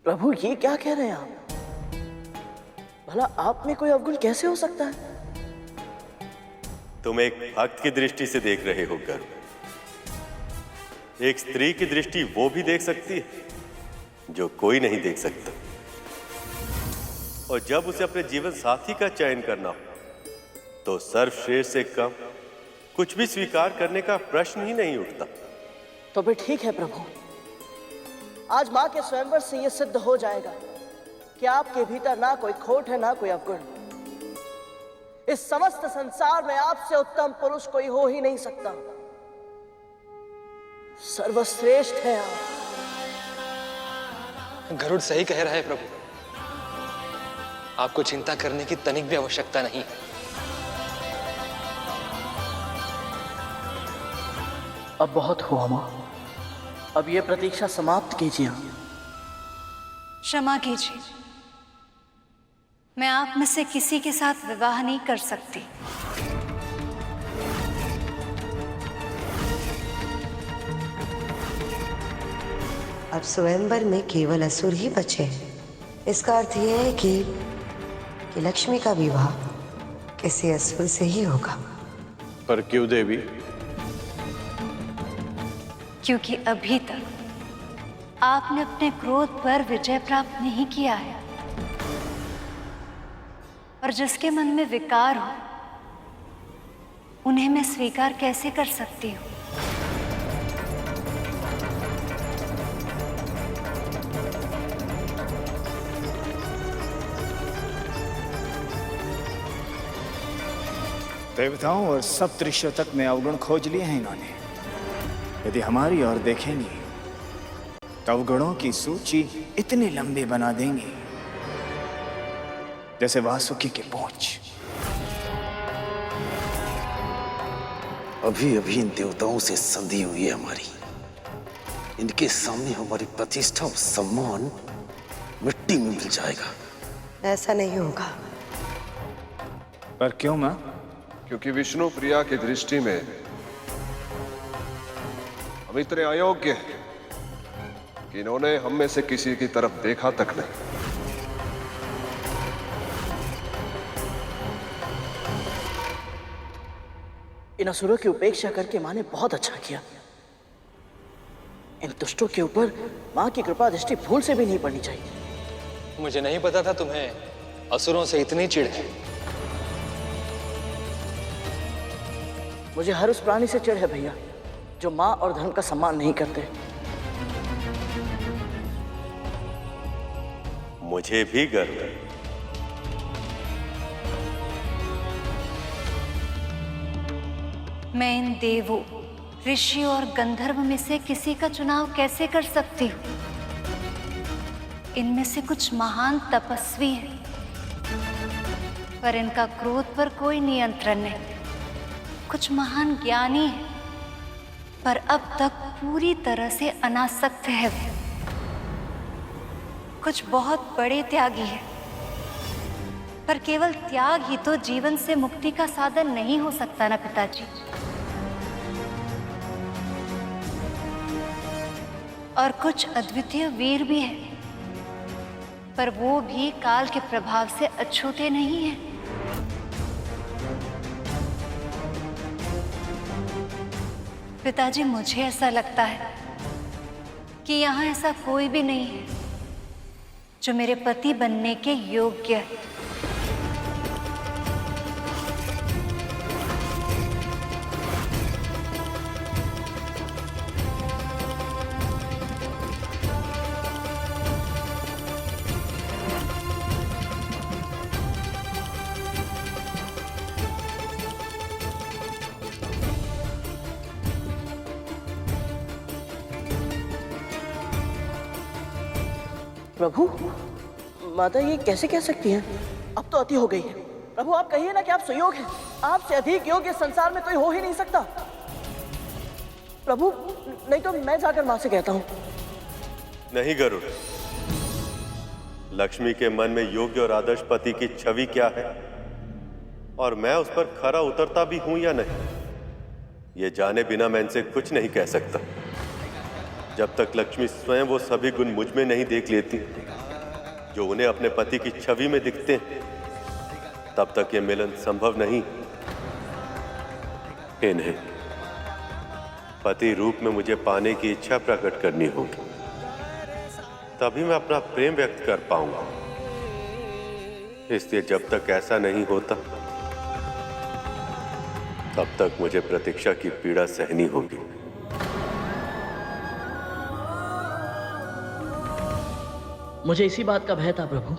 प्रभु ये क्या कह रहे हैं आप? भला आप में कोई अवगुण कैसे हो सकता है? तुम एक भक्त की दृष्टि से देख रहे हो गरुड़। एक स्त्री की दृष्टि वो भी देख सकती है जो कोई नहीं देख सकता। और जब उसे अपने जीवन साथी का चयन करना हो तो सर्वश्रेष्ठ से कम कुछ भी स्वीकार करने का प्रश्न ही नहीं उठता। तो फिर ठीक है प्रभु, आज मां के स्वयंवर से यह सिद्ध हो जाएगा कि आपके भीतर ना कोई खोट है ना कोई अवगुण। इस समस्त संसार में आपसे उत्तम पुरुष कोई हो ही नहीं सकता। सर्वश्रेष्ठ है आप। गरुड़ सही कह रहा है प्रभु, आपको चिंता करने की तनिक भी आवश्यकता नहीं है। अब बहुत हुआ मां, अब ये प्रतीक्षा समाप्त कीजिए। क्षमा कीजिए, मैं आप में से किसी के साथ विवाह नहीं कर सकती। अब स्वयंवर में केवल असुर ही बचे हैं। इसका अर्थ यह है कि लक्ष्मी का विवाह किसी असुर से ही होगा। पर क्यों देवी? क्योंकि अभी तक आपने अपने क्रोध पर विजय प्राप्त नहीं किया है, और जिसके मन में विकार हो उन्हें मैं स्वीकार कैसे कर सकती हूँ? देवताओं और सप्तऋषियों तक में अवगुण खोज लिए हैं इन्होंने। यदि हमारी ओर देखेंगे तो अवगुणों की सूची इतनी लंबी बना देंगे जैसे वासुकी की पूंछ। अभी अभी इन देवताओं से संधि हुई है हमारी। इनके सामने हमारी प्रतिष्ठा और सम्मान मिट्टी में मिल जाएगा। ऐसा नहीं होगा। पर क्यों मां? क्योंकि विष्णु प्रिया की दृष्टि में हम इतने अयोग्य हैं कि इन्होंने हम में से किसी की तरफ देखा तक नहीं। इन असुरों की उपेक्षा करके मां ने बहुत अच्छा किया। इन दुष्टों के ऊपर मां की कृपा दृष्टि भूल से भी नहीं पड़नी चाहिए। मुझे नहीं पता था तुम्हें असुरों से इतनी चिढ़ है। मुझे हर उस प्राणी से चिढ़ है भैया जो मां और धर्म का सम्मान नहीं करते। मुझे भी गर्व है। मैं इन देवों, ऋषियों और गंधर्व में से किसी का चुनाव कैसे कर सकती हूँ? इनमें से कुछ महान तपस्वी हैं, पर इनका क्रोध पर कोई नियंत्रण नहीं। कुछ महान ज्ञानी हैं, पर अब तक पूरी तरह से अनासक्त है वे। कुछ बहुत बड़े त्यागी हैं, पर केवल त्याग ही तो जीवन से मुक्ति का साधन नहीं हो सकता ना पिताजी। और कुछ अद्वितीय वीर भी हैं, पर वो भी काल के प्रभाव से अछूते नहीं हैं। पिताजी, मुझे ऐसा लगता है कि यहाँ ऐसा कोई भी नहीं है जो मेरे पति बनने के योग्य है। प्रभु, माता ये कैसे कह सकती हैं? अब तो अति हो गई है। प्रभु आप कहिए ना कि आप सुयोग हैं। आपसे अधिक योग्य संसार में कोई हो ही नहीं सकता। प्रभु, नहीं तो मैं जाकर मां से कहता हूं। नहीं गरुड़, लक्ष्मी के मन में योग्य और आदर्श पति की छवि क्या है और मैं उस पर खरा उतरता भी हूं या नहीं, ये जाने बिना मैं इनसे कुछ नहीं कह सकता। जब तक लक्ष्मी स्वयं वो सभी गुण मुझ में नहीं देख लेती जो उन्हें अपने पति की छवि में दिखते हैं, तब तक ये मिलन संभव नहीं। इन्हें पति रूप में मुझे पाने की इच्छा प्रकट करनी होगी, तभी मैं अपना प्रेम व्यक्त कर पाऊंगा। इसलिए जब तक ऐसा नहीं होता, तब तक मुझे प्रतीक्षा की पीड़ा सहनी होगी। मुझे इसी बात का भय था प्रभु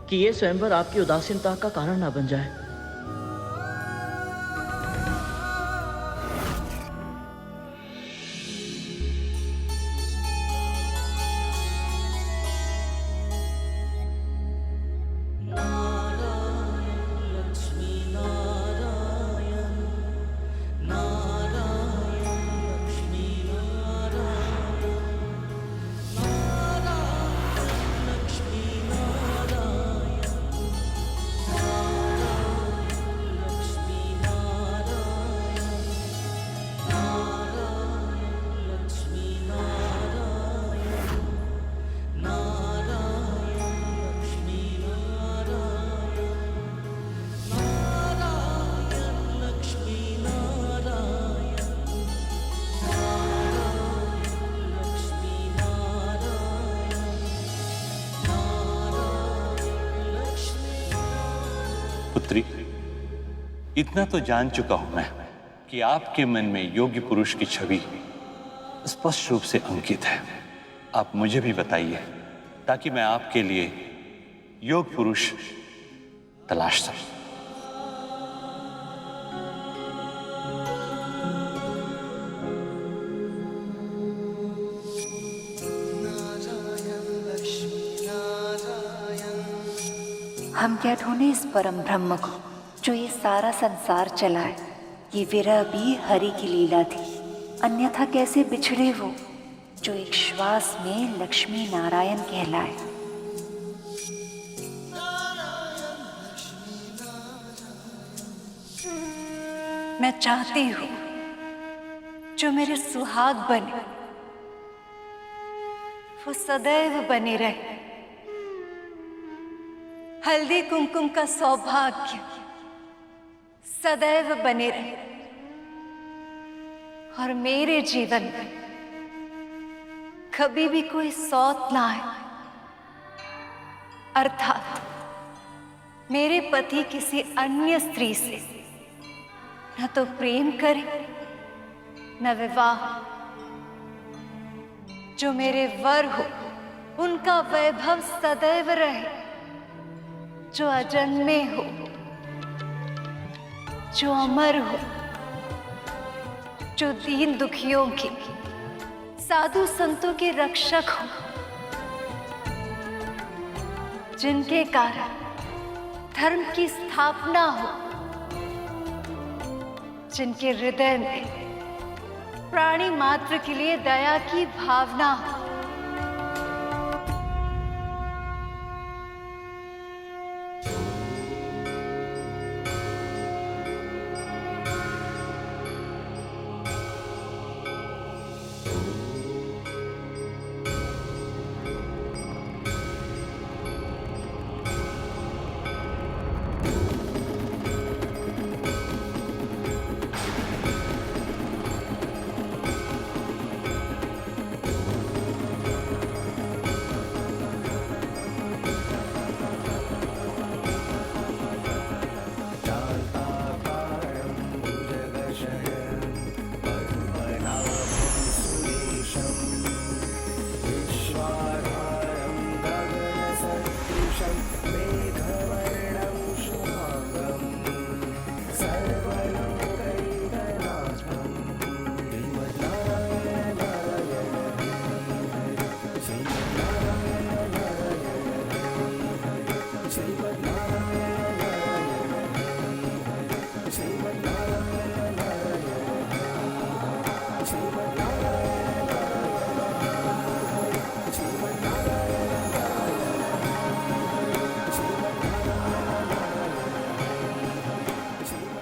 कि ये स्वयंवर आपकी उदासीनता का कारण ना बन जाए। पुत्री, इतना तो जान चुका हूं मैं कि आपके मन में योग्य पुरुष की छवि स्पष्ट रूप से अंकित है। आप मुझे भी बताइए ताकि मैं आपके लिए योग्य पुरुष तलाश सकूं। हम क्या ढूंढे इस परम ब्रह्म को जो ये सारा संसार चलाए। ये विरह भी हरि की लीला थी, अन्यथा कैसे बिछड़े वो जो एक श्वास में लक्ष्मी नारायण कहलाए। मैं चाहती हूँ जो मेरे सुहाग बने वो सदैव बने रहे। हल्दी कुमकुम का सौभाग्य सदैव बने रहे और मेरे जीवन में कभी भी कोई सौत ना आए, अर्थात मेरे पति किसी अन्य स्त्री से न तो प्रेम करे न विवाह। जो मेरे वर हो उनका वैभव सदैव रहे, जो अजन्मे हो, जो अमर हो, जो दीन दुखियों के साधु संतों के रक्षक हो, जिनके कारण धर्म की स्थापना हो, जिनके हृदय में प्राणी मात्र के लिए दया की भावना हो।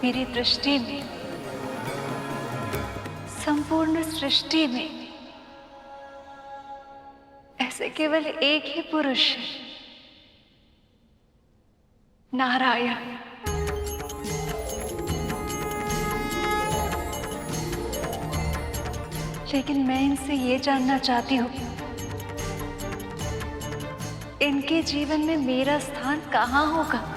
मेरी दृष्टि में संपूर्ण सृष्टि में ऐसे केवल एक ही पुरुष है नारायण। लेकिन मैं इनसे ये जानना चाहती हूँ, इनके जीवन में मेरा स्थान कहाँ होगा?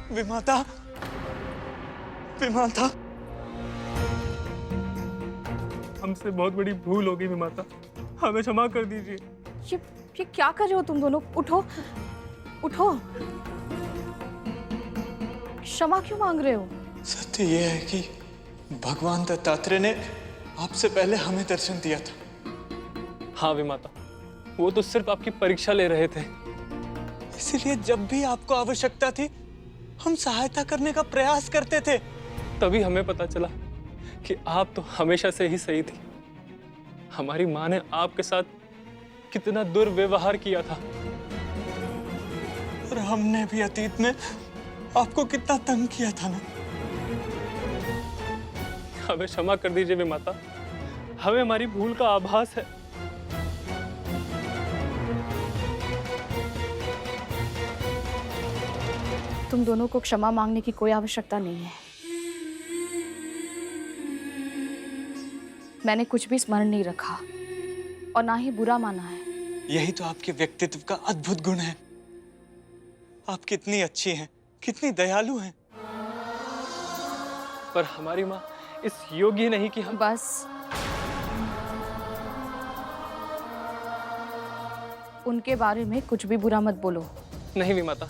विमाता, विमाता, हमसे बहुत बड़ी भूल हो गई विमाता, हमें क्षमा कर दीजिए। ये क्या कर रहे हो तुम दोनों? उठो, उठो। क्षमा क्यों मांग रहे हो? सत्य ये है कि भगवान दत्तात्रेय ने आपसे पहले हमें दर्शन दिया था। हाँ विमाता, वो तो सिर्फ आपकी परीक्षा ले रहे थे। इसलिए जब भी आपको आवश्यकता थी हम सहायता करने का प्रयास करते थे। तभी हमें पता चला कि आप तो हमेशा से ही सही थी। हमारी माँ ने आपके साथ कितना दुर्व्यवहार किया था, और हमने भी अतीत में आपको कितना तंग किया था ना। हमें क्षमा कर दीजिए विमाता, हमें हमारी भूल का आभास है। तुम दोनों को क्षमा मांगने की कोई आवश्यकता नहीं है। मैंने कुछ भी स्मरण नहीं रखा और ना ही बुरा माना है। यही तो आपके व्यक्तित्व का अद्भुत गुण है। आप कितनी अच्छी हैं, कितनी दयालु हैं। पर हमारी माँ इस योग्य नहीं कि हम। बस, उनके बारे में कुछ भी बुरा मत बोलो। नहीं विमाता,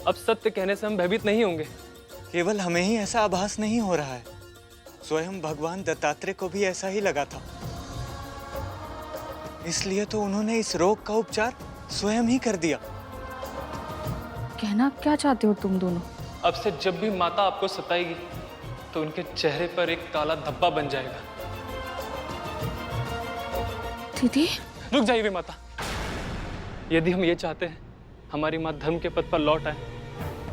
अब सत्य कहने से हम भयभीत नहीं होंगे। केवल हमें ही ऐसा आभास नहीं हो रहा है, स्वयं भगवान दत्तात्रेय को भी ऐसा ही लगा था। इसलिए तो उन्होंने इस रोग का उपचार स्वयं ही कर दिया। कहना क्या चाहते हो तुम दोनों? अब से जब भी माता आपको सताएगी तो उनके चेहरे पर एक काला धब्बा बन जाएगा। दीदी, रुक जाइए विमाता। यदि हम ये चाहते हैं हमारी माँ धर्म के पथ पर लौट आए,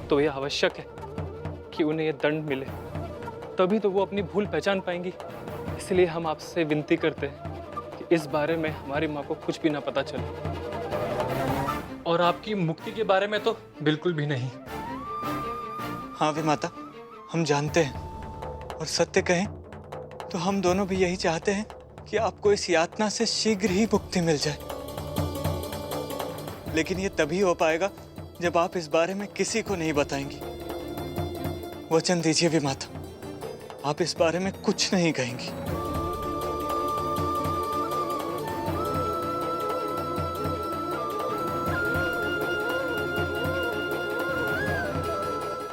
तो यह आवश्यक है कि उन्हें यह दंड मिले, तभी तो वो अपनी भूल पहचान पाएंगी। इसलिए हम आपसे विनती करते हैं कि इस बारे में हमारी माँ को कुछ भी ना पता चले, और आपकी मुक्ति के बारे में तो बिल्कुल भी नहीं। हाँ विमाता, हम जानते हैं, और सत्य कहें तो हम दोनों भी यही चाहते हैं कि आपको इस यातना से शीघ्र ही मुक्ति मिल जाए। लेकिन ये तभी हो पाएगा जब आप इस बारे में किसी को नहीं बताएंगी। वचन दीजिए विमाता, आप इस बारे में कुछ नहीं कहेंगी।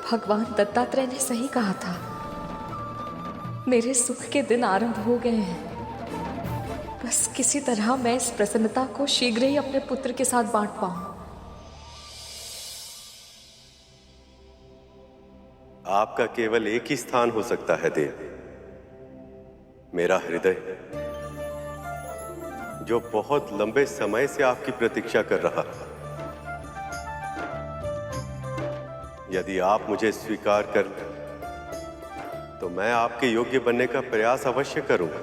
भगवान दत्तात्रेय ने सही कहा था। मेरे सुख के दिन आरंभ हो गए हैं। बस किसी तरह मैं इस प्रसन्नता को शीघ्र ही अपने पुत्र के साथ बांट पाऊं। आपका केवल एक ही स्थान हो सकता है देव, मेरा हृदय, जो बहुत लंबे समय से आपकी प्रतीक्षा कर रहा है। यदि आप मुझे स्वीकार कर लें तो मैं आपके योग्य बनने का प्रयास अवश्य करूंगा।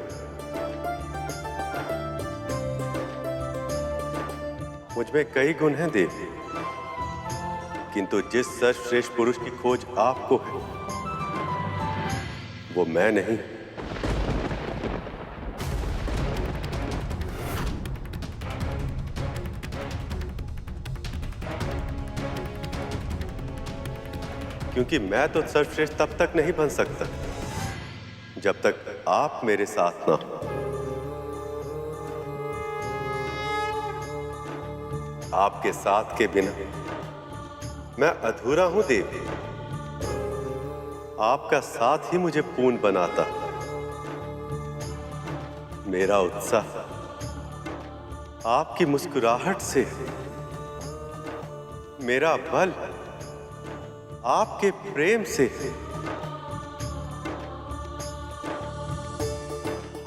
मुझमें कई गुण हैं देव, किंतु जिस सर्वश्रेष्ठ पुरुष की खोज आपको है वो मैं नहीं। क्योंकि मैं तो सर्वश्रेष्ठ तब तक नहीं बन सकता जब तक आप मेरे साथ ना हो। आपके साथ के बिना मैं अधूरा हूं देव। आपका साथ ही मुझे पूर्ण बनाता। मेरा उत्साह आपकी मुस्कुराहट से, मेरा बल आपके प्रेम से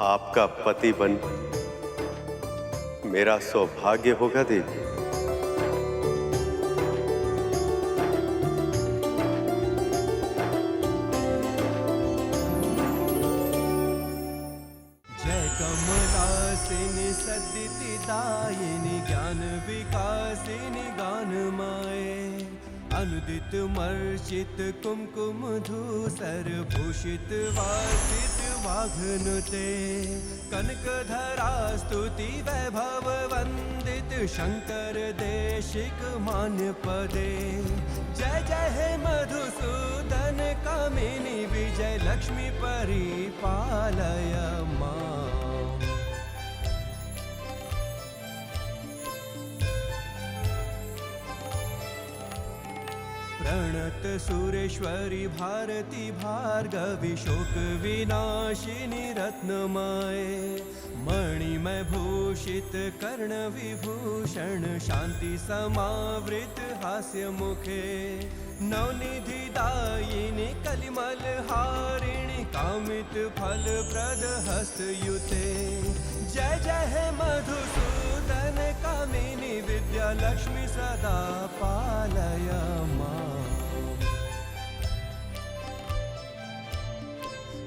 आपका पति बन मेरा सौभाग्य होगा देवी। जय कमलासिनी सद्दिदायिनी ज्ञान विकासिनी गान माए अनुदित मर्चित कुमकुम धूसर भूषित वासित वाघनुते कनक धरा स्तुति वैभव वंदित शंकर देशिक मान्य पदे जय जय हे मधुसूदन कामिनी विजय लक्ष्मी परिपालय मां। प्रणत सुरेश्वरी भारती भार्गवी शोक विनाशिनी रत्नमाए मणिमय भूषित कर्ण विभूषण शांति समावृत हास्य मुखे नवनिधि दायिनी कलिमल हारिणी कामित फल प्रद हस्तयुते जय जय हे मधुसूदन कामिनी विद्या लक्ष्मी सदा पालय मां।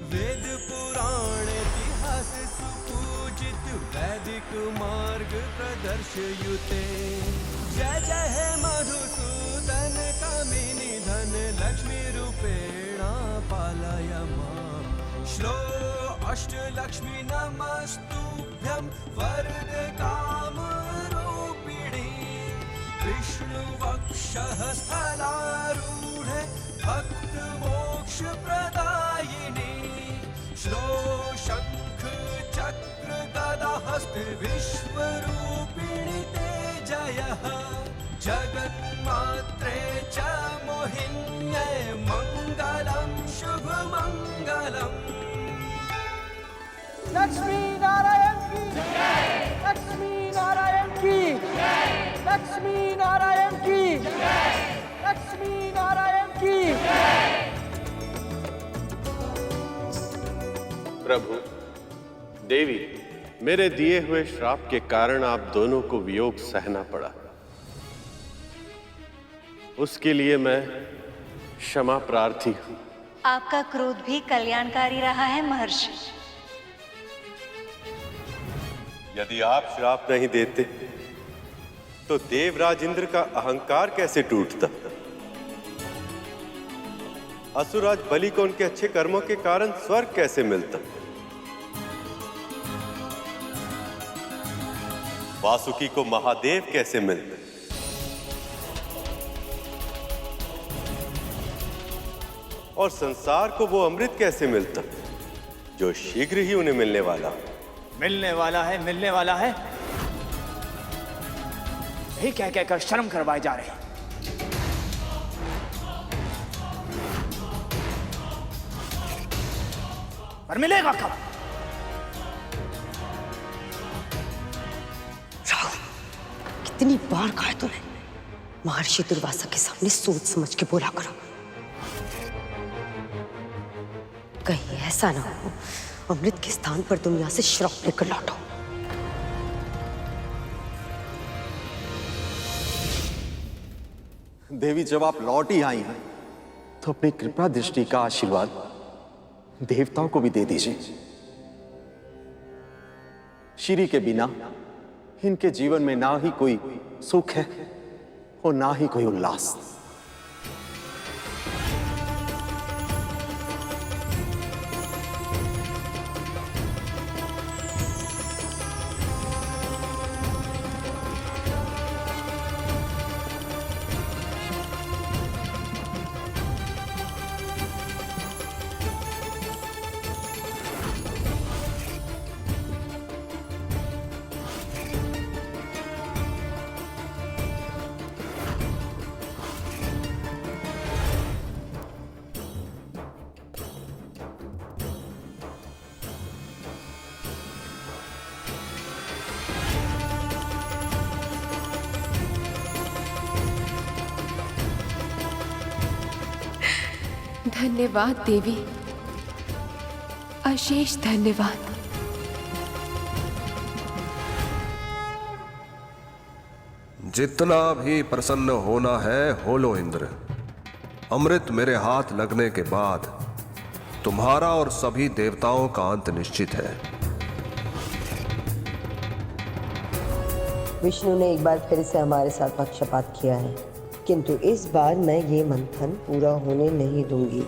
वेद पुराण इतिहास सुपूजित वैदिक मार्ग प्रदर्शयुते जय जय हे मधुसूदन कामिनी धन लक्ष्मी रूपेण पालय मां। श्लो अष्टलक्ष्मी नमस्तुभ्यं वरद काम रूपिणी विष्णु वक्षः स्थलारूढ़ भक्त मोक्ष प्रदायिनी श्लो शंख चक्र गदा हस्त विश्वरूपिणी ते जयः जगन्मात्रे च मोहिन्यै मंगलम शुभ मंगलम। लक्ष्मी नारायण की जय, लक्ष्मी नारायण की जय, लक्ष्मी नारायण की जय, लक्ष्मी नारायण की जय। प्रभु, देवी, मेरे दिए हुए श्राप के कारण आप दोनों को वियोग सहना पड़ा। उसके लिए मैं क्षमा प्रार्थी हूं। आपका क्रोध भी कल्याणकारी रहा है महर्षि। यदि आप श्राप नहीं देते तो देवराज इंद्र का अहंकार कैसे टूटता? असुराज बलि को उनके अच्छे कर्मों के कारण स्वर्ग कैसे मिलता? वासुकी को महादेव कैसे मिलते? और संसार को वो अमृत कैसे मिलता जो शीघ्र ही उन्हें मिलने वाला? मिलने वाला है, मिलने वाला है, यही कह कहकर शर्म करवाए जा रहे हैं। पर मिलेगा कब? कितनी बार कहा है तूने महर्षि दुर्वासा के सामने सोच समझ के बोला करो। कहीं ऐसा ना हो अमृत के स्थान पर तुम यहां से श्राप लेकर लौटो। देवी, जब आप लौट ही आई हैं तो अपनी कृपा दृष्टि का आशीर्वाद देवताओं को भी दे दीजिए। श्री के बिना इनके जीवन में ना ही कोई सुख है और ना ही कोई उल्लास। धन्यवाद देवी, अशेष धन्यवाद। जितना भी प्रसन्न होना है हो लो इंद्र। अमृत मेरे हाथ लगने के बाद तुम्हारा और सभी देवताओं का अंत निश्चित है। विष्णु ने एक बार फिर से हमारे साथ पक्षपात किया है, किंतु इस बार मैं ये मंथन पूरा होने नहीं दूंगी।